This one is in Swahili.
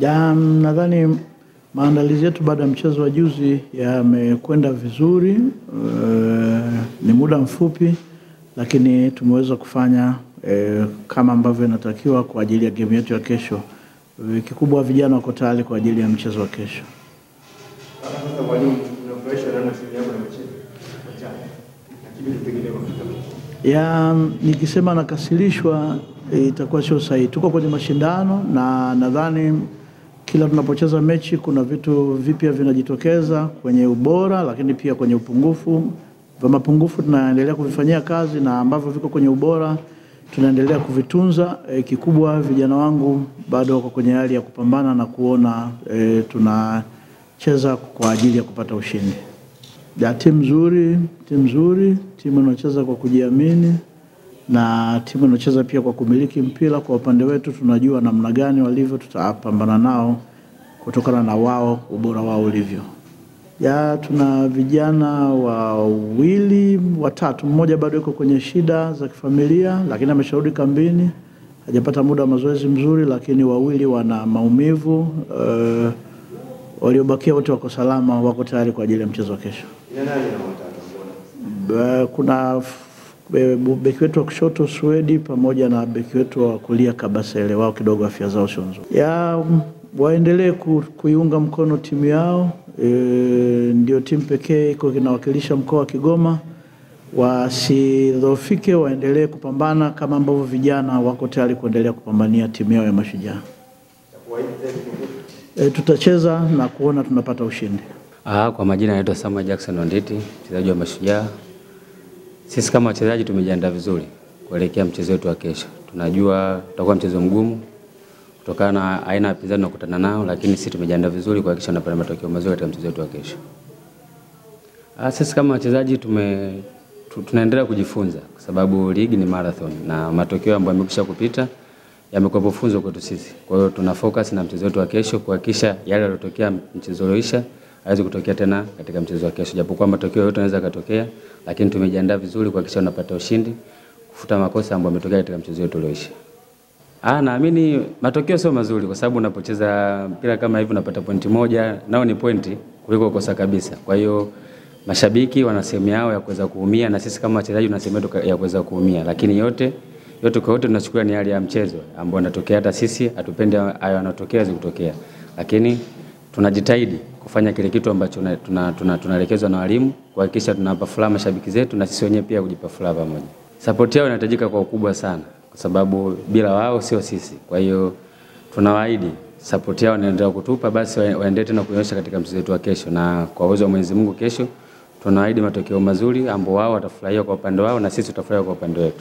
Nadhani maandalizi yetu baada ya mchezo wa juzi yamekwenda vizuri. Ni muda mfupi lakini tumeweza kufanya kama ambavyo inatakiwa kwa ajili ya game yetu ya kesho. Kikubwa vijana wako tayari kwa ajili ya mchezo wa kesho. Sasa mwalimu, unafurahisha na timu yako na mchezo nikisema nakasirishwa itakuwa sio sahihi. Tuko kwenye mashindano na nadhani kila tunapocheza mechi kuna vitu vipya vinajitokeza kwenye ubora, lakini pia kwenye upungufu. Mapungufu tunaendelea kuvifanyia kazi na ambavyo viko kwenye ubora tunaendelea kuvitunza. Kikubwa vijana wangu bado wako kwenye hali ya kupambana na kuona tunacheza kwa ajili ya kupata ushindi. Timu nzuri, timu inacheza kwa kujiamini na timu inacheza pia kwa kumiliki mpira. Kwa upande wetu tunajua namna gani walivyo, tutapambana nao kutokana na wao, ubora wao ulivyo. Tuna vijana wawili, watatu. Mmoja bado yuko kwenye shida za kifamilia lakini amesharudi kambini. Hajapata muda wa mazoezi mzuri, lakini wawili wana maumivu. Waliobakia wote wako salama, wako tayari kwa ajili ya mchezo wa kesho. Kuna beki wetu wa kushoto Swedi pamoja na beki wetu wa kulia Kabasele, wao kidogo afya zao sio nzuri. Waendelee kuiunga mkono timu yao. Ndio timu pekee iko kinawakilisha mkoa wa Kigoma. Wasidhoofike, waendelee kupambana kama ambavyo vijana wako tayari kuendelea kupambania timu yao ya Mashujaa. Tutacheza na kuona tunapata ushindi. Kwa majina naitwa Samuel Jackson Onditi, mchezaji wa Mashujaa. Sisi kama wachezaji tumejiandaa vizuri kuelekea mchezo wetu wa kesho. Tunajua utakuwa mchezo mgumu kutokana na aina ya wapinzani tunakutana nao, lakini sisi tumejiandaa vizuri kuhakikisha tunapata matokeo mazuri katika mchezo wetu wa kesho. Sisi kama wachezaji tunaendelea kujifunza kwa sababu ligi ni marathon na matokeo ambayo yamekwisha kupita yamekuwa funzo kwetu sisi. Kwa hiyo tuna focus na mchezo wetu wa kesho kuhakikisha yale yaliyotokea mchezo uliisha haiwezi kutokea tena katika mchezo wa kesho. Japokuwa matokeo yote yanaweza kutokea, lakini tumejiandaa vizuri kuhakikisha tunapata ushindi, kufuta makosa ambayo yametokea katika mchezo wetu ulioisha. Naamini matokeo sio mazuri kwa sababu unapocheza mpira kama hivi unapata pointi moja, nao ni pointi kuliko kukosa kabisa. Kwa hiyo mashabiki wana sehemu yao ya kuweza kuumia na sisi kama wachezaji tuna sehemu yetu ya kuweza kuumia, lakini yote kwa yote tunachukua ni hali ya mchezo ambao unatokea. Hata sisi hatupende hayo yanatokea kutokea, lakini tunajitahidi kufanya kile kitu ambacho tunaelekezwa na walimu kuhakikisha tunawapa furaha mashabiki zetu na sisi wenyewe pia kujipa furaha pamoja. Support yao inahitajika kwa ukubwa sana kwa sababu bila wao sio sisi. Kwa hiyo tunawaahidi support yao inaendelea kutupa, basi waendelee tena kuonyesha katika mchezo wetu wa kesho, na kwa uwezo wa Mwenyezi Mungu kesho tunawaahidi matokeo mazuri ambao wao watafurahia kwa upande wao na sisi tutafurahia kwa upande wetu.